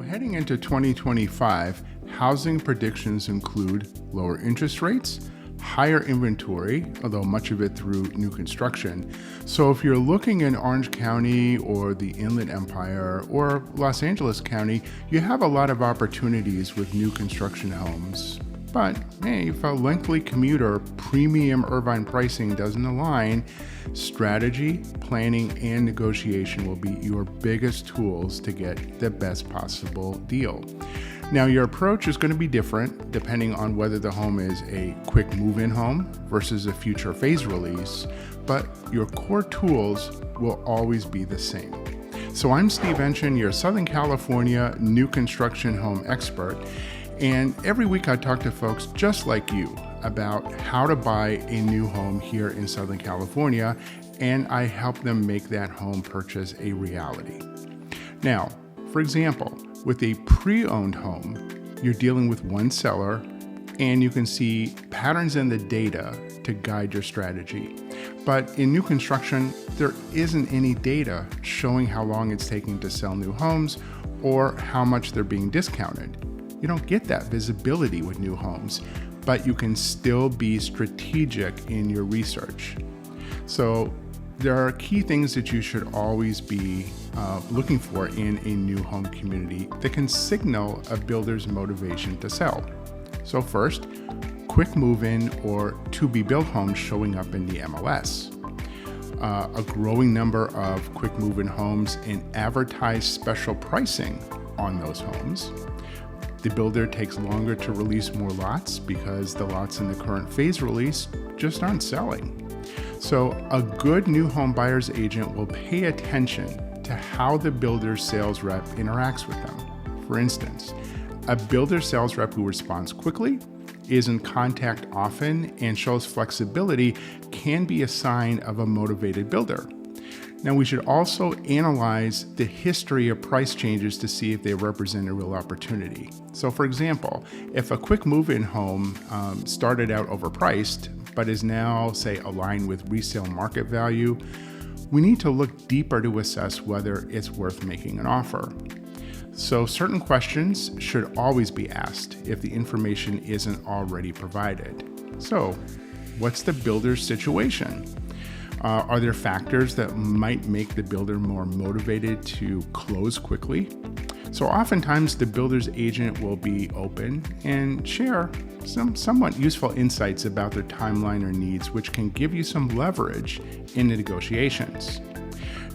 Heading into 2025, housing predictions include lower interest rates, higher inventory, although much of it through new construction. So if you're looking in Orange County or the Inland Empire or Los Angeles County, you have a lot of opportunities with new construction homes. But hey, if a lengthy commute or premium Irvine pricing doesn't align, strategy, planning, and negotiation will be your biggest tools to get the best possible deal. Now, your approach is going to be different depending on whether the home is a quick move-in home versus a future phase release, but your core tools will always be the same. So I'm Steve Enchin, your Southern California new construction home expert, and every week I talk to folks just like you about how to buy a new home here in Southern California, and I help them make that home purchase a reality. Now, for example, with a pre-owned home, you're dealing with one seller and you can see patterns in the data to guide your strategy. But in new construction, there isn't any data showing how long it's taking to sell new homes or how much they're being discounted. You don't get that visibility with new homes, but you can still be strategic in your research. So there are key things that you should always be looking for in a new home community that can signal a builder's motivation to sell. So first, quick move-in or to-be-built homes showing up in the MLS. A growing number of quick move-in homes and advertised special pricing on those homes. The builder takes longer to release more lots because the lots in the current phase release just aren't selling. So a good new home buyer's agent will pay attention to how the builder's sales rep interacts with them. For instance, a builder sales rep who responds quickly, is in contact often, and shows flexibility can be a sign of a motivated builder. Now, we should also analyze the history of price changes to see if they represent a real opportunity. So for example, if a quick move-in home started out overpriced, but is now, say, aligned with resale market value, we need to look deeper to assess whether it's worth making an offer. So certain questions should always be asked if the information isn't already provided. So what's the builder's situation? Are there factors that might make the builder more motivated to close quickly? So oftentimes the builder's agent will be open and share some somewhat useful insights about their timeline or needs, which can give you some leverage in the negotiations.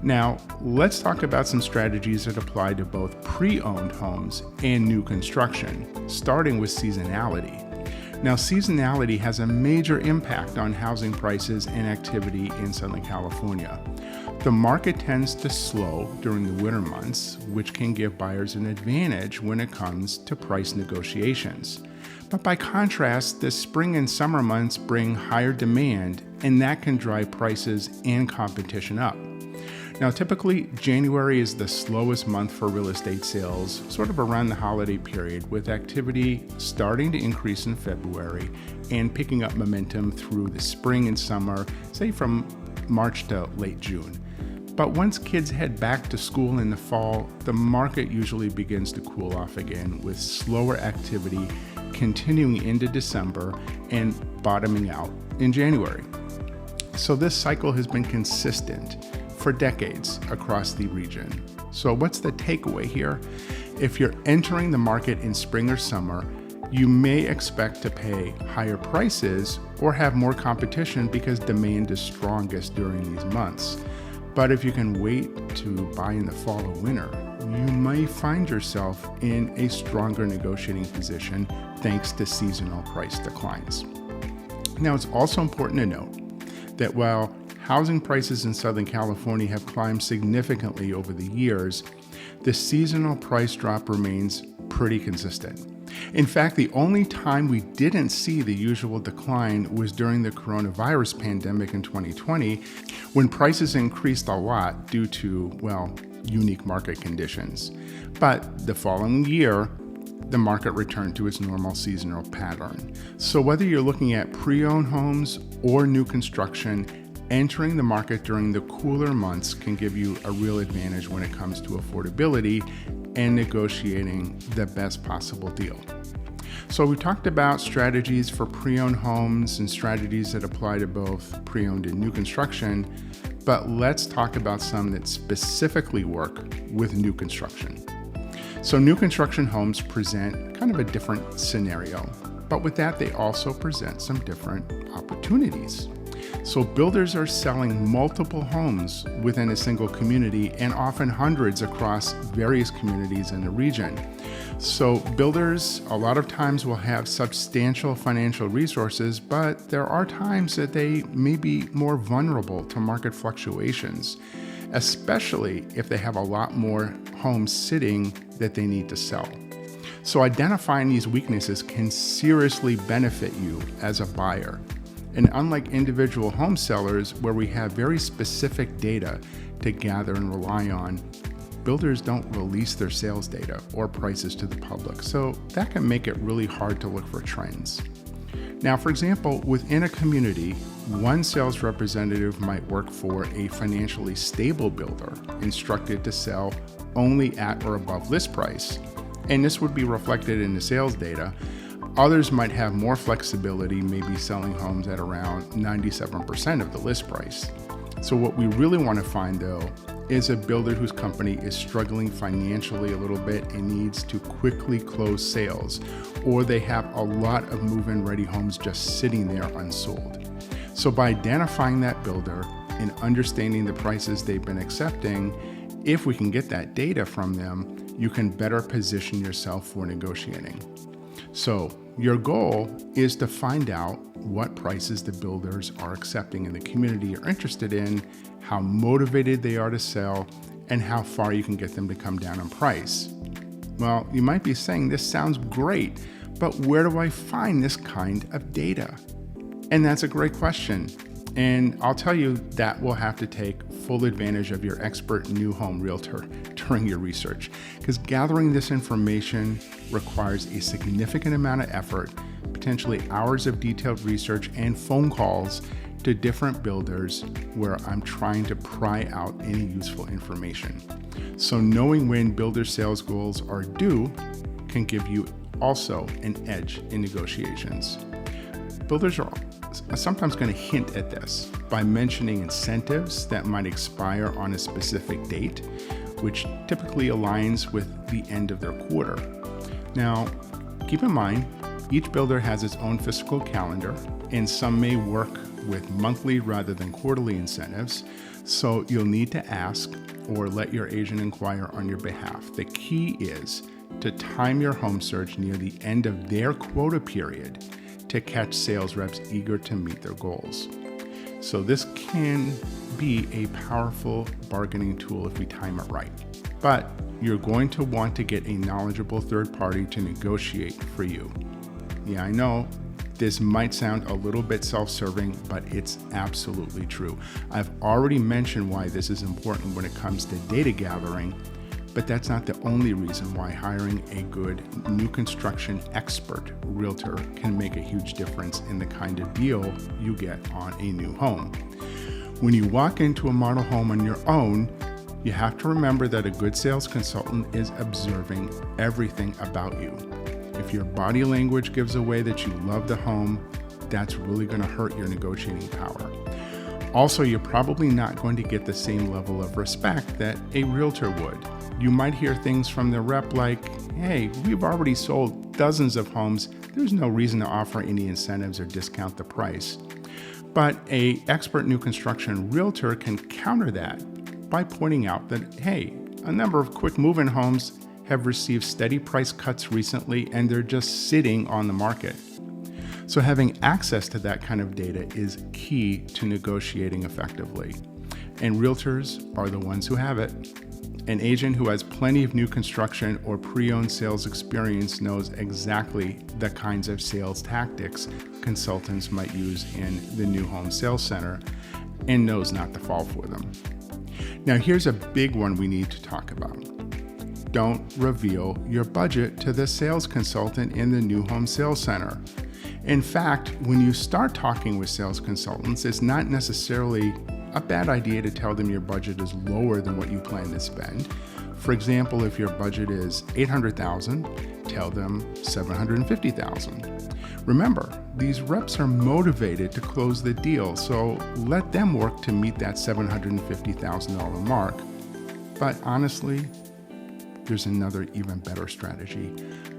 Now, let's talk about some strategies that apply to both pre-owned homes and new construction, starting with seasonality. Now, seasonality has a major impact on housing prices and activity in Southern California. The market tends to slow during the winter months, which can give buyers an advantage when it comes to price negotiations. But by contrast, the spring and summer months bring higher demand, and that can drive prices and competition up. Now, typically, January is the slowest month for real estate sales, sort of around the holiday period, with activity starting to increase in February and picking up momentum through the spring and summer, say from March to late June. But once kids head back to school in the fall, the market usually begins to cool off again, with slower activity continuing into December and bottoming out in January. So this cycle has been consistent for decades across the region. So what's the takeaway here? If you're entering the market in spring or summer, you may expect to pay higher prices or have more competition because demand is strongest during these months. But if you can wait to buy in the fall or winter, you may find yourself in a stronger negotiating position thanks to seasonal price declines. Now, it's also important to note that while housing prices in Southern California have climbed significantly over the years, the seasonal price drop remains pretty consistent. In fact, the only time we didn't see the usual decline was during the coronavirus pandemic in 2020, when prices increased a lot due to, unique market conditions. But the following year, the market returned to its normal seasonal pattern. So whether you're looking at pre-owned homes or new construction, entering the market during the cooler months can give you a real advantage when it comes to affordability and negotiating the best possible deal. So we talked about strategies for pre-owned homes and strategies that apply to both pre-owned and new construction, but let's talk about some that specifically work with new construction. So new construction homes present kind of a different scenario, but with that, they also present some different opportunities. So builders are selling multiple homes within a single community and often hundreds across various communities in the region. So builders a lot of times will have substantial financial resources, but there are times that they may be more vulnerable to market fluctuations, especially if they have a lot more homes sitting that they need to sell. So identifying these weaknesses can seriously benefit you as a buyer. And unlike individual home sellers, where we have very specific data to gather and rely on, builders don't release their sales data or prices to the public. So that can make it really hard to look for trends. Now, for example, within a community, one sales representative might work for a financially stable builder instructed to sell only at or above list price. And this would be reflected in the sales data. Others might have more flexibility, maybe selling homes at around 97% of the list price. So what we really want to find, though, is a builder whose company is struggling financially a little bit and needs to quickly close sales, or they have a lot of move-in ready homes just sitting there unsold. So by identifying that builder and understanding the prices they've been accepting, if we can get that data from them, you can better position yourself for negotiating. So your goal is to find out what prices the builders are accepting in the community you're interested in, how motivated they are to sell, and how far you can get them to come down in price. Well, you might be saying, this sounds great, but where do I find this kind of data? And that's a great question. And I'll tell you that will have to take full advantage of your expert new home realtor during your research, because gathering this information requires a significant amount of effort, potentially hours of detailed research and phone calls to different builders where I'm trying to pry out any useful information. So knowing when builder sales goals are due can give you also an edge in negotiations. Builders are sometimes going to hint at this by mentioning incentives that might expire on a specific date, which typically aligns with the end of their quarter. Now, keep in mind, each builder has its own fiscal calendar, and some may work with monthly rather than quarterly incentives, so you'll need to ask or let your agent inquire on your behalf. The key is to time your home search near the end of their quota period to catch sales reps eager to meet their goals. So this can be a powerful bargaining tool if we time it right. But you're going to want to get a knowledgeable third party to negotiate for you. Yeah, I know this might sound a little bit self-serving, but it's absolutely true. I've already mentioned why this is important when it comes to data gathering, but that's not the only reason why hiring a good new construction expert realtor can make a huge difference in the kind of deal you get on a new home. When you walk into a model home on your own, you have to remember that a good sales consultant is observing everything about you. If your body language gives away that you love the home, that's really going to hurt your negotiating power. Also, you're probably not going to get the same level of respect that a realtor would. You might hear things from the rep like, hey, we've already sold dozens of homes. There's no reason to offer any incentives or discount the price. But an expert new construction realtor can counter that by pointing out that, hey, a number of quick move-in homes have received steady price cuts recently and they're just sitting on the market. So having access to that kind of data is key to negotiating effectively. And realtors are the ones who have it. An agent who has plenty of new construction or pre-owned sales experience knows exactly the kinds of sales tactics consultants might use in the new home sales center and knows not to fall for them. Now, here's a big one we need to talk about. Don't reveal your budget to the sales consultant in the new home sales center. In fact, when you start talking with sales consultants, it's not necessarily a bad idea to tell them your budget is lower than what you plan to spend. For example, if your budget is $800,000, tell them $750,000. Remember, these reps are motivated to close the deal, so let them work to meet that $750,000 mark. But honestly, there's another even better strategy.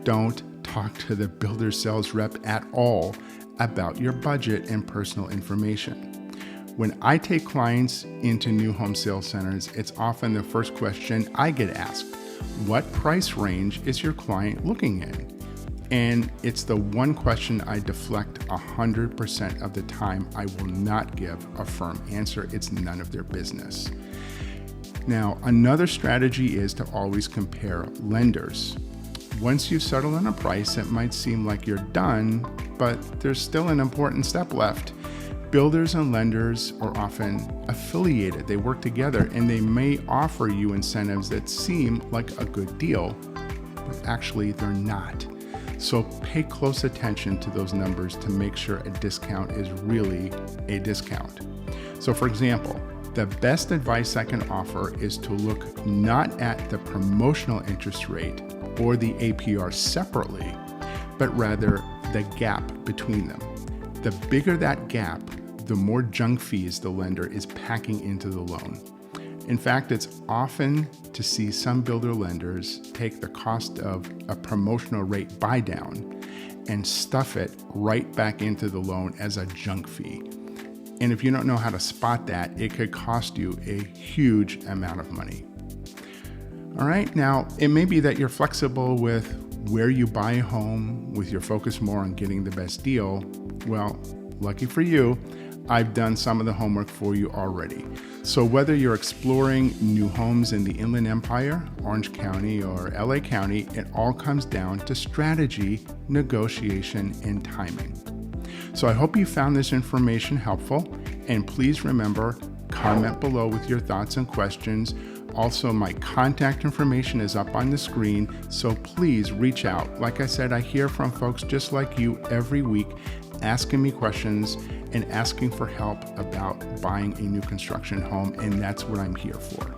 Don't talk to the builder sales rep at all about your budget and personal information. When I take clients into new home sales centers, it's often the first question I get asked. What price range is your client looking in? And it's the one question I deflect 100% of the time. I will not give a firm answer. It's none of their business. Now, another strategy is to always compare lenders. Once you've settled on a price, it might seem like you're done, but there's still an important step left. Builders and lenders are often affiliated. They work together and they may offer you incentives that seem like a good deal, but actually they're not. So pay close attention to those numbers to make sure a discount is really a discount. So for example, the best advice I can offer is to look not at the promotional interest rate or the APR separately, but rather the gap between them. The bigger that gap, the more junk fees the lender is packing into the loan. In fact, it's often to see some builder lenders take the cost of a promotional rate buy down and stuff it right back into the loan as a junk fee. And if you don't know how to spot that, it could cost you a huge amount of money. All right, now it may be that you're flexible with where you buy a home, with your focus more on getting the best deal. Well, lucky for you, I've done some of the homework for you already. So whether you're exploring new homes in the Inland Empire, Orange County, or LA County, it all comes down to strategy, negotiation, and timing. So I hope you found this information helpful, and please remember, comment below with your thoughts and questions. Also, my contact information is up on the screen, so please reach out. Like I said, I hear from folks just like you every week asking me questions and asking for help about buying a new construction home, and that's what I'm here for.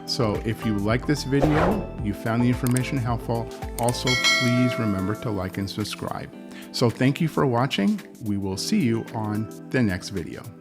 So if you like this video, you found the information helpful, also please remember to like and subscribe. So thank you for watching. We will see you on the next video.